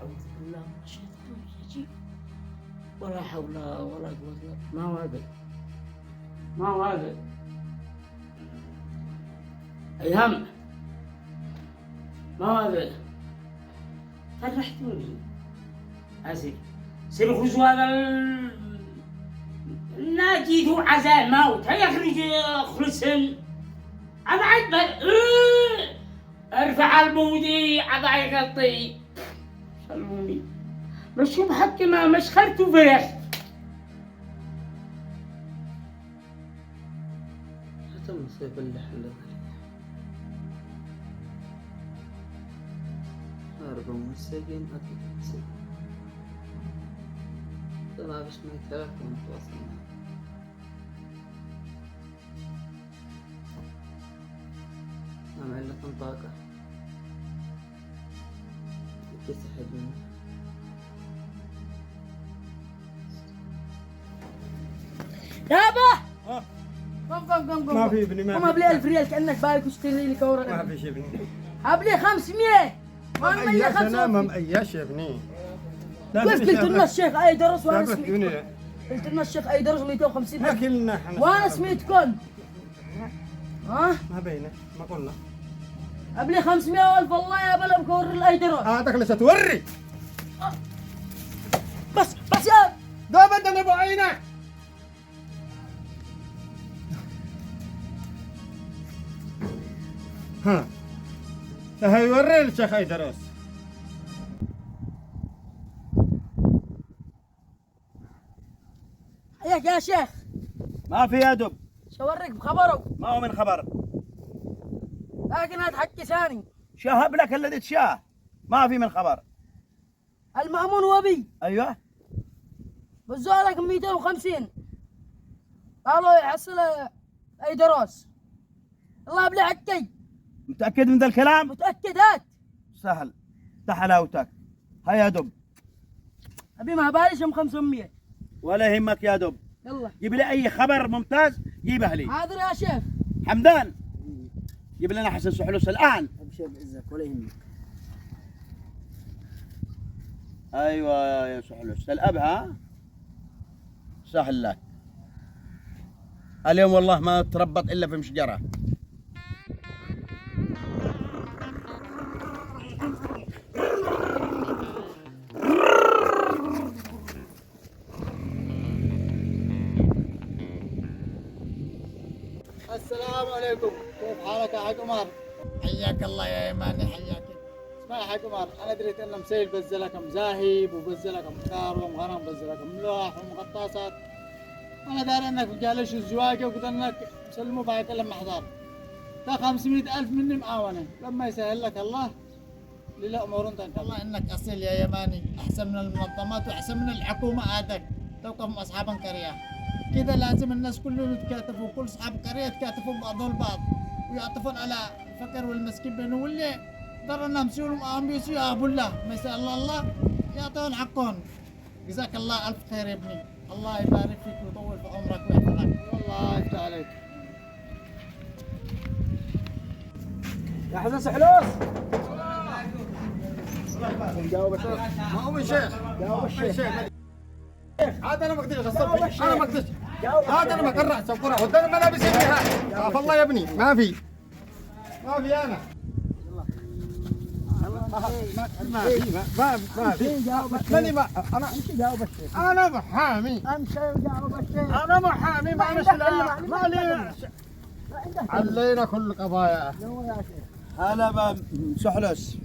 أعوذ بالله من الشيطان الرجيم. ولا حول ولا قوة إلا بالله. ما هو هذا؟ ما هو هذا؟ أيهم، ما هو هذا؟ فرحتوني. آسف. سنخرج هذا الناجي ذو عزاء موت. هيا اخرج خلصن. أبعد ارفع المودي عضعي قلطي. سلموني. بس شو بحكي ما مسخرت وفرح. ختم سيف اللحلة. هربوا من السجن أكيد من السجن. طلع باش ما يتلاقوا ونتواصل معه. نعمل لكم طاقة. تستحبون. يابا قم ما في ابني ما قم في 1000 ريال كأنك بايك واشتري لي كورة. ما فيش ابني. ابلي 500. ما مأياش انا ما مأياش يا ابني. كيف قلت لنا الشيخ اي درس وانا سابك سميت. قلت لنا الشيخ اي درس 250. ما كلنا احنا وانا سميتكم. ها؟ ما بينا ما قلنا. ابلي 500 ألف والله يا بلا بكور الاي درس. هذاك لسه توري. بس يا ده بدنا ابو عينك. ها ده هيوري الشيخ اي درس. حياك يا شيخ. ما في يدب. شوريك بخبره. ما هو من خبر. لكن هذا حكي ثاني. شهب لك الذي تشاه. ما في من خبر. المأمون وبي ايوه. بزوا لك 250. قالوا يحصل اي دروس. الله بلي حكي. متأكد من ذا الكلام؟ متأكد هات. سهل. تحلاوتك. هيا دب. ابي ما باليش 500. ولا يهمك يا دب. يلا جيب لي اي خبر ممتاز جيبه لي. حاضر يا شيخ. حمدان جيب لنا حسن سحلوس الان. أبشر بعزك ولا يهمك. ايوه يا سحلوس الاب ها. سهل لك. اليوم والله ما تربط الا في مشجره. السلام عليكم، كيف حالك يا حاج عمر؟ حياك الله يا يماني حياك. اسمع يا حاج عمر، انا دريت ان مسيل بزلكم زاهب وبزلكم كار ومغنم بزلكم لوح ومغطاسات. انا داري انك جالش الزواجه وقلت انك سلموا بعد لما احضر. ده 500,000 مني معاونه، لما يسهل لك الله لله امور انت. والله انك اصيل يا يماني، احسن من المنظمات واحسن من الحكومه هذاك. توقف اصحاب قريه كذا لازم الناس كلهم يتكاتفوا، كل اصحاب قريه يتكاتفوا بعضهم البعض ويعطفون على الفقر والمسكين بينهم واللي ضرنا مسؤولهم امبيسي يا ابو الله ما يسال الله يعطون حقهم. جزاك الله الف خير يا ابني، الله يبارك فيك ويطول في عمرك ويحفظك. والله يفتح عليك يا حسن سحلوس. جاوب الشيخ. ما هو من شيخ. جاوب الشيخ. هذا انا ما قدرت اصفي، انا ما قدرت. هذا انا ما قرع سوقرع وده الملابس اللي هاي. عاف الله يا ابني ما في انا. ما في ماني ما انا امشي جاوب الشيخ. انا محامي. امشي جاوب الشيخ. انا محامي ما مشكلة ما لي. علينا كل قضايا. يا شيخ. هلا سحلوس.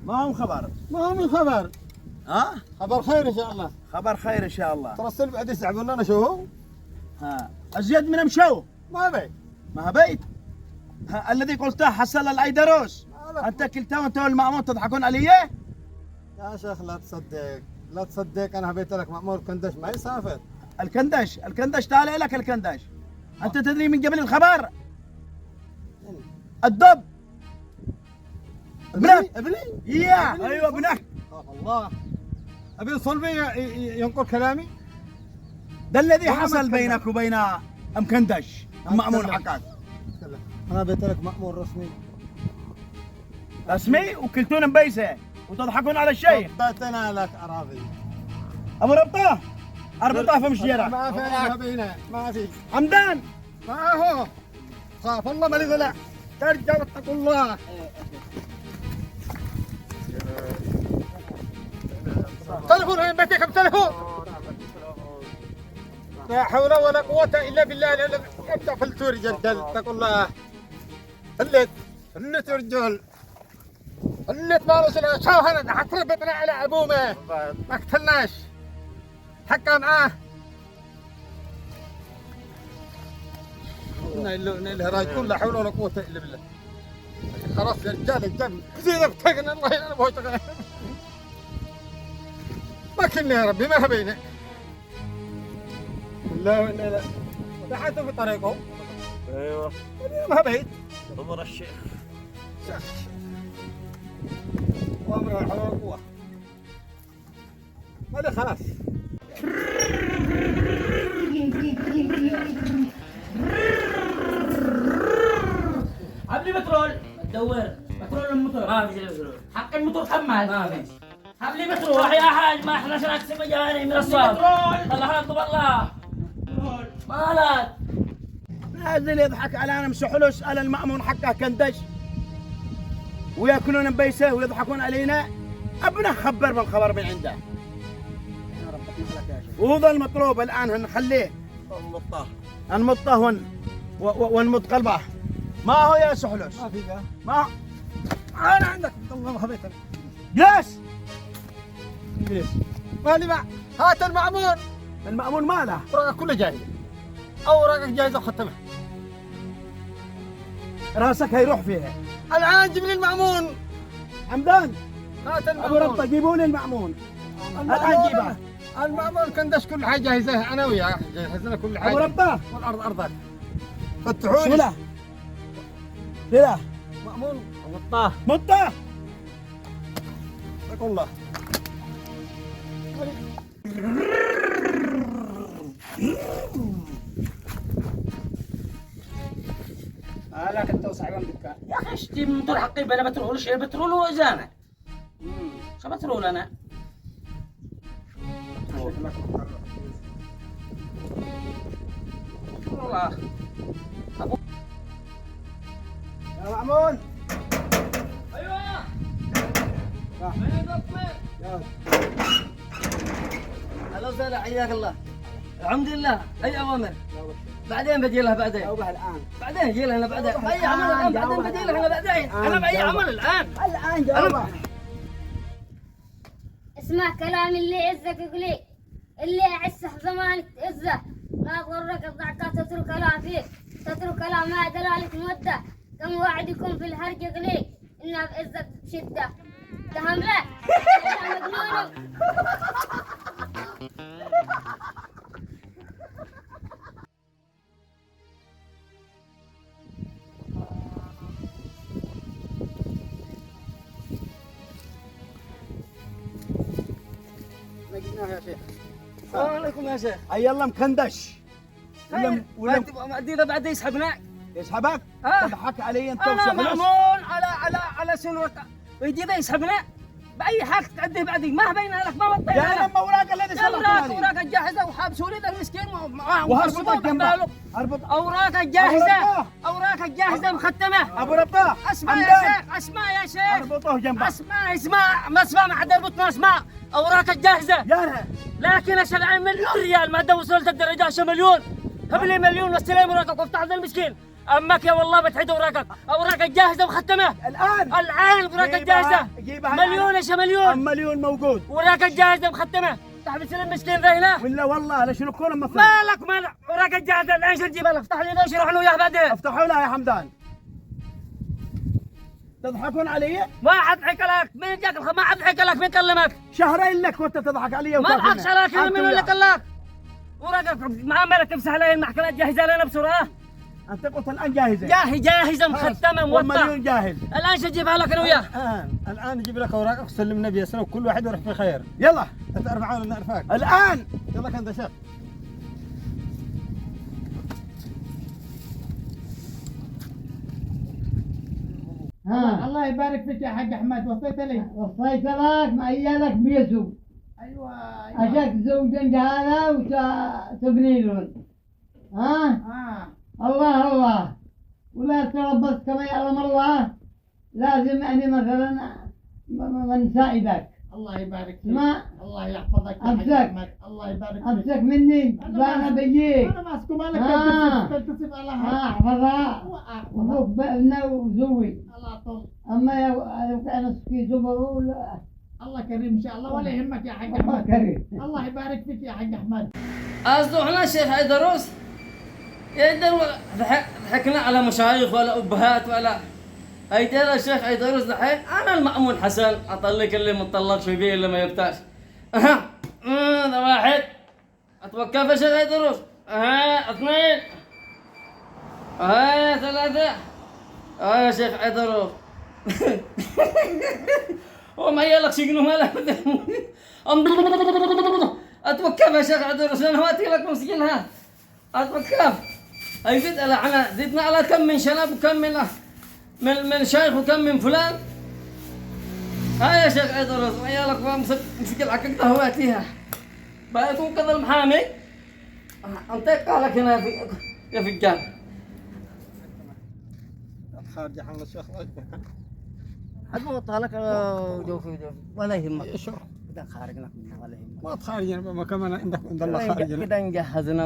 ما هو خبر. ما هو من خبر. ها؟ خبر خير ان شاء الله. خبر خير ان شاء الله. ترى السلب بعد يسحبون لنا شو هو؟ ها ازيد من مشو. ما بي. ما بيت. الذي قلته حصل الايدروس. انت كلتا وانت والمأمون تضحكون علي؟ يا شيخ لا تصدق لا تصدق، انا هبيت لك مأمور كندش ما يسافر. الكندش طالع لك الكندش. انت تدري من قبل الخبر؟ الدب. ابنك. ابني يا ايوه ابنك. الله ابي صلبي ينقل كلامي. ده الذي ما حصل أتكلم. بينك وبين ام كندش المأمون أتكلم. حقك. انا بيت لك مأمور رسمي رسمي وكلتون مبيسه. وتضحكون على الشيخ. ربطنا لك أراضي. ابو ربطه اربطه في مشجره. ما في بينا ما في. حمدان ما هو خاف الله ما لا ترجع واتقوا الله. تلفون وين بيتكم تلفون؟ لا حول ولا قوة إلا بالله الذي يبدأ في الرجال اتقوا الله. اللي رجال اللي ما وصل شاهنا حتى بيتنا على أبوه ما قتلناش حقا معاه. إنه راجل لا حول ولا قوة إلا بالله. خلاص يا رجال الجن زين بتقنا الله يلا بوتقنا ما كنا يا ربي ما هبينا. لا لا دحيته في طريقه. ايوه ما هبيت عمر الشيخ. وامر حول ولا قوة. هذا خلاص. عبلي بترول تدور بترول الموتور ما في بترول حق الموتور حمال ما في حبلي بترول يا حاج ما احنا شراك سمجاني من الصواب الله يرضى بالله مالك نازل يضحك على انا مسحلوس على المأمون حقه كندش وياكلون بيسه ويضحكون علينا. ابنا خبر بالخبر من عنده. وهذا المطلوب الان هنخليه نمطه ونمط قلبه. ما هو يا سحلوس؟ ما في ذا. ما أنا عندك والله ما هبيت. جلس مالي مع هات المأمون. المأمون ماله؟ أوراقك كلها جاهزة. أوراقك جاهزة وختمها. راسك هيروح فيها. الآن جيب لي المأمون. حمدان هات ابو المأمون. ربطه جيبوا لي المأمون. الان جيبه. المأمون كندش كل حاجة جاهزة أنا وياه جهزنا كل حاجة. ابو ربطه والأرض أرضك. فتحوا شو لي. له؟ له مأمون مطاه مطه اتقوا الله. لك انت وصاحبك دكان. يا اخي اشتي الموتور حقي بلا بترول شيء بترول وازانه شو بترول انا والله يا مأمون. ايوه هلا وسهلا حياك الله. الحمد لله اي اوامر. بعدين بدي لها بعدين. جاوبها الان. بعدين اجي لها بعدين. باي عمل الان بعدين بدي لها بعدين. انا باي عمل الان. الان جاوبها. اسمع كلام اللي يعزك يقولي اللي يعزه زمانك تعزه لا تغرك الضعكات تترك كلام فيك تترك كلام ما دلالك مودة كم واحد يكون في الهرج يقولي إنها بعزك بشدة تهم له يا مجنون. نجيناه يا شيخ. السلام عليكم يا شيخ. اي يلا مكندش. ولا ادي له بعدين يسحبنا. يسحبك؟ آه. تضحك علي انت انا وسحلوس. مأمون على شنو ويجي ذا يسحبنا باي حق تعديه بعدين ما بينا لك ما وطينا يا له. لما اوراق الذي اوراق الجاهزه وحابسوا لي ذا المسكين وهربطك جنبه. اربط اوراق الجاهزه أبو رباه. اوراق الجاهزه مختمه. ابو رباه. اسمع يا حمدان. شيخ اسمع يا شيخ اربطه جنبه. اسمع ما حد يربطنا. اسمع اوراق الجاهزه يا لكن اشهد عن مليون ريال ما دام وصلت الدرجه 10 مليون هب لي مليون واستلم اوراقك وافتح ذا المسكين. امك يا والله بتعيد اوراقك جاهزه وختمه الان اوراقك جاهزه جيبها مليون ايش مليون مليون موجود. اوراقك جاهزه مختمه تحب تسلم المسكين ذا هنا ولا والله لا شنو كون مثلا. مالك اوراقك جاهزه الان شو تجيبها لك افتح لي ذا وش انا وياه بعدين. افتحوا لها يا حمدان. تضحكون علي؟ ما اضحك لك مين جاك ما اضحك لك مين كلمك شهرين لك وانت تضحك علي ما اضحكش لك انا من اللي كلمك اوراقك معاملك تمسح لي المحكمه جاهزه لنا بسرعه. انت قلت الان جاهزه. جاهزه مختمه موثقه والمليون جاهز. الان شو تجيبها لك انا وياه. الآن نجيب لك أوراقك وسلم النبي يسره وكل واحد يروح في خير. يلا ارفعوا لنا ارفاق. الان. يلا كان ده شيخ. الله يبارك فيك يا حاج احمد. وصيت لي. وصيت لك ما ايالك بيسو. ايوه اجاك زوجين هذا وتبني لهم. الله الله. ولا تربص كما يعلم الله. لازم أني مثلا من ساعدك. الله يبارك فيك. ما الله يحفظك يا حاج احمد. الله يبارك فيك. امسك مني وانا بيجيك. انا ماسكه مالك تلتصف على احفظها وفوق بأنا وزوي. الله طول. اما لو كان في زبر الله كريم ان شاء الله ولا يهمك يا حاج الله احمد. كريم. الله يبارك فيك يا حاج احمد. أصدقنا الشيخ عيدروس يقدر ضحكنا على مشايخ ولا أبهات ولا هيدر الشيخ عيدروس دحين أنا المأمون حسن أطلق اللي مطلق شو يبيه اللي ما يبتاش. هذا واحد أتوقف يا شيخ عيدروس. اثنين. ثلاثة. يا شيخ عيدروس. وما يلك شيقنو ماله. أتوقف يا شيخ عيدروس أنا ما لك مسكينها. أتوقف. أي زد على عنا زدنا على كم من شنب وكم من شيخ وكم من فلان. يا شيخ عيدروس عيالك ما مسك العكك قهواتيها. بقيتوا كذا المحامي. أنت قالك هنا يا فجان. خارج عن الشيخ. حد ما لك جوفي ولا يهمك. شو؟ كده خارجنا ولا يهمك. ما تخارجنا ما كمان عند الله خارجنا. كده نجهزنا.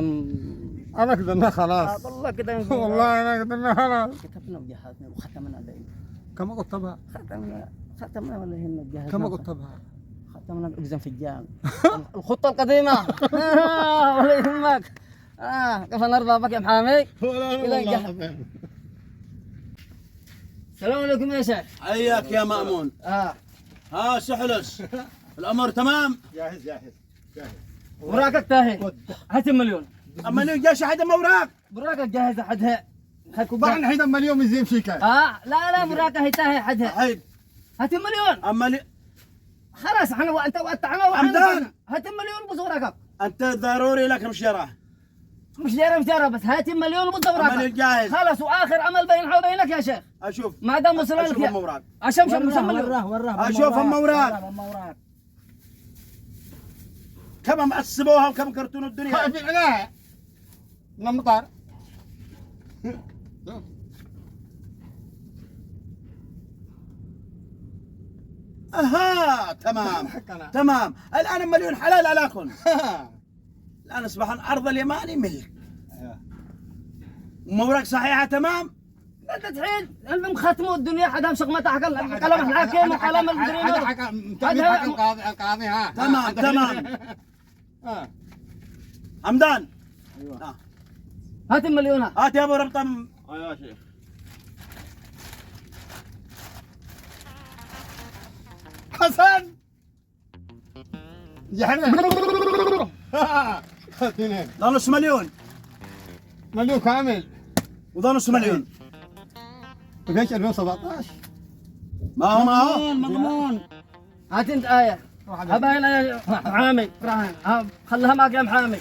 انا قدرنا خلاص. والله كده والله انا قدرنا خلاص. كتبنا وجهزنا وختمنا عليه. كم قطبها؟ ختمنا ولا يهمك جهزنا. كم قطبها؟ ختمنا بإجزام فجان. الخطة القديمة. ولا يهمك. كيف نرضى بك يا محامي؟ السلام عليكم يا شيخ. حياك يا مأمون. سحلس الأمر تمام؟ جاهز. وراقك تاهي. هات المليون. أما اللي جاش أحد موراك. وراقك جاهزة حدها. طبعا هيدا مليون يزين فيك. لا وراقك هي تاهي حدها. حيد. هات المليون. أما اللي خلاص احنا وانت انا حمدان. هات المليون بس وراقك. أنت ضروري لك مشيرة. مش جرى بس هات المليون بس أما اللي وراقك. جاهز. خلاص واخر عمل بيننا وبينك يا شيخ. أشوف. ما دام وصلنا لك أشوف يا الموراق. عشان وراه أشوف الموراق. كم مقسموها وكم كرتون الدنيا. خايف العناية من المطار. تمام الآن مليون حلال عليكم. الآن أصبح الأرض اليماني ملك. موراق صحيحة تمام. لا تتحيل المهم ختموا الدنيا حدا شغمتها حق كلام الحاكم وكلام المديرين. هذا القاضي ها. تمام. حمدان. ايوه. هات المليون. هات يا ابو ربطه. يا شيخ. حسن. ده نص مليون. مليون كامل. وده نص مليون. بقيت 2017. ما هو مضمون. هات انت آية. هبا هنا يا محامي. خلها معك يا محامي.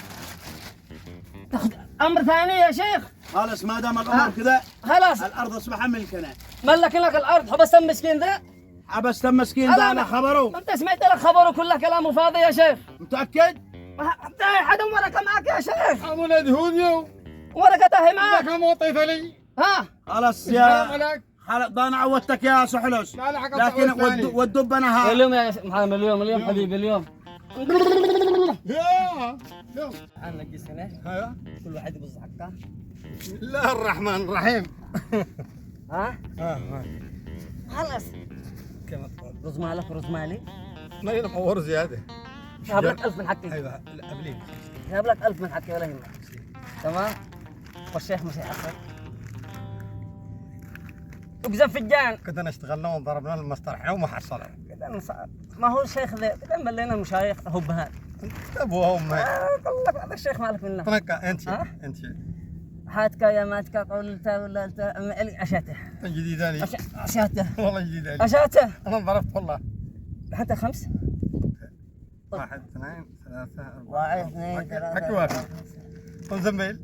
أمر ثاني يا شيخ. خلاص ما دام الأمر كذا خلاص الأرض أصبح ملكنا. ملك لك الأرض. حبست المسكين ذا. حبست المسكين ده على خبره. أنت سمعت لك خبره كله كلامه فاضي يا شيخ. متأكد؟ حدا ورقة معك يا شيخ. ولد هوديو. ورقته هي معك. كم وطيت لي؟ خلاص يا انا عودتك يا سحلوس. لكن والدب انا ها. اليوم يا محمد اليوم حبيبي اليوم. تعال نجلس هنا. كل واحد يبص حقه. بسم الله الرحمن الرحيم. خلاص. رز مالك ورز مالي. ما ينقور زياده. جاب لك 1000 من حقي. ايوه قبلين. جاب لك 1000 من حقي ولا يهمك. تمام. والشيخ مش هيأخر. وقزم فجان. كنا اشتغلنا وضربنا المسطرحه وما حصلنا. كده ما هو الشيخ ذا كده ملينا المشايخ هبهات. ابوها وامها. والله هذا الشيخ مالك منه. تنقى انت. حاتك يا ماتك قولته ولا عشاته. جديدة لي. عشاته. والله جديدة لي. عشاته. انا ضربت والله. حتى 5. 1 2 3 4. 1 2 3. حكي واحد. وزنبيل.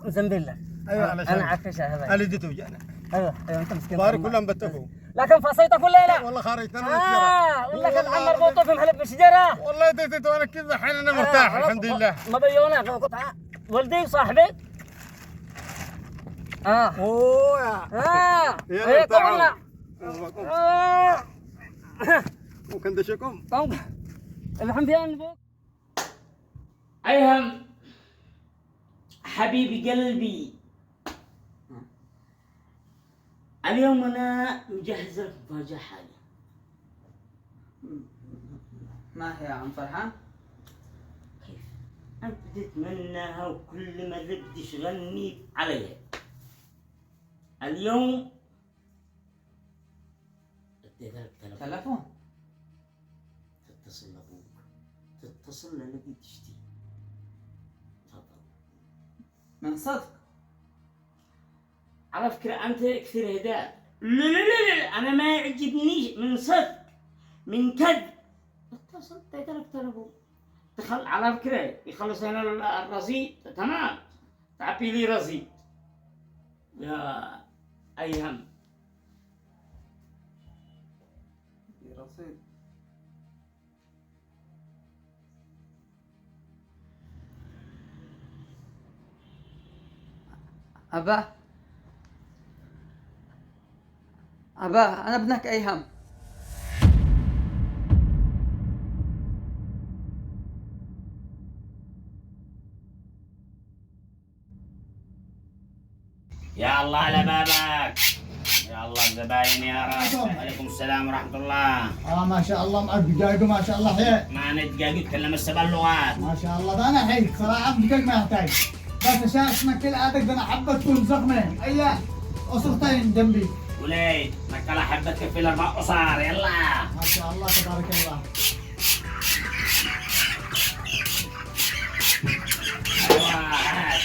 زنبيل لك. ايوه علشان انا عارف ايش هذا. اللي جيت وجانا. ايوه انت مسكين. ظهري كلهم بتفوا. لكن فصيتك ولا لا؟ والله خارج انا ولا كنت عم مربوطه في محل بالشجره؟ والله ديت وانا كذا الحين انا مرتاح الحمد لله. ما بيونك كنت ولدي صاحبي. اوه يا هيك قلنا. ممكن دشكم. الحين فيها نبوك. أيهم حبيبي قلبي، اليوم أنا مجهز لك مفاجأة حالة. ما هي يا عم فرحان؟ كيف؟ أنت تتمناها وكل ما تبدي تشغلني عليها. اليوم اديت لك تلفون؟ تتصل لأبوك، تتصل للذي تشتي. تفضل. من صدق؟ على فكرة أنت كثير هداء. لا لا لا لا، أنا ما يعجبنيش من صدق من كذب. اتصلت اديت لك تلفون. على فكرة يخلص هنا الرصيد تمام، تعبي لي رصيد يا أيهم. رصيد. أبا أنا ابنك أيهم. يا الله على بابك، يا الله الزباين يا رب. وعليكم السلام ورحمة الله. ما شاء الله معك دقايق ما شاء الله حي. ما أنا دقايق أتكلم السبع لغات. ما شاء الله ده انا حي صراحه دقايق ما يحتاج. بس عشان اسمك كل عادك ده انا حبه تكون زخمه. اي اسرتين جنبي. وليد نكلا حبة كفيل 4 قصار. يلا ما شاء الله تبارك الله. أيوة هات.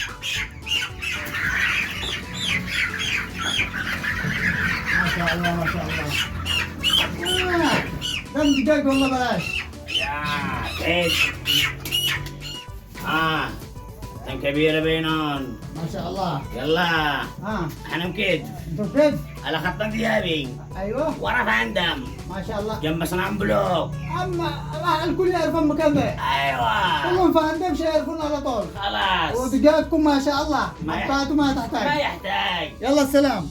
ما شاء الله ما شاء الله. دم دقايق والله بلاش. يا كيف كم كبيرة بينون. ما شاء الله. يلا احنا مكيد انتوا كيف؟ على خط ديابي ايوه ورا فاندم ما شاء الله. جنب صنعان بلوك. اما الكل يعرف المكان ده. ايوه كلهم فاندم يعرفون على طول. خلاص ودقايقكم ما شاء الله. ما حطاتوا ما تحتاج. ما يحتاج. يلا السلام.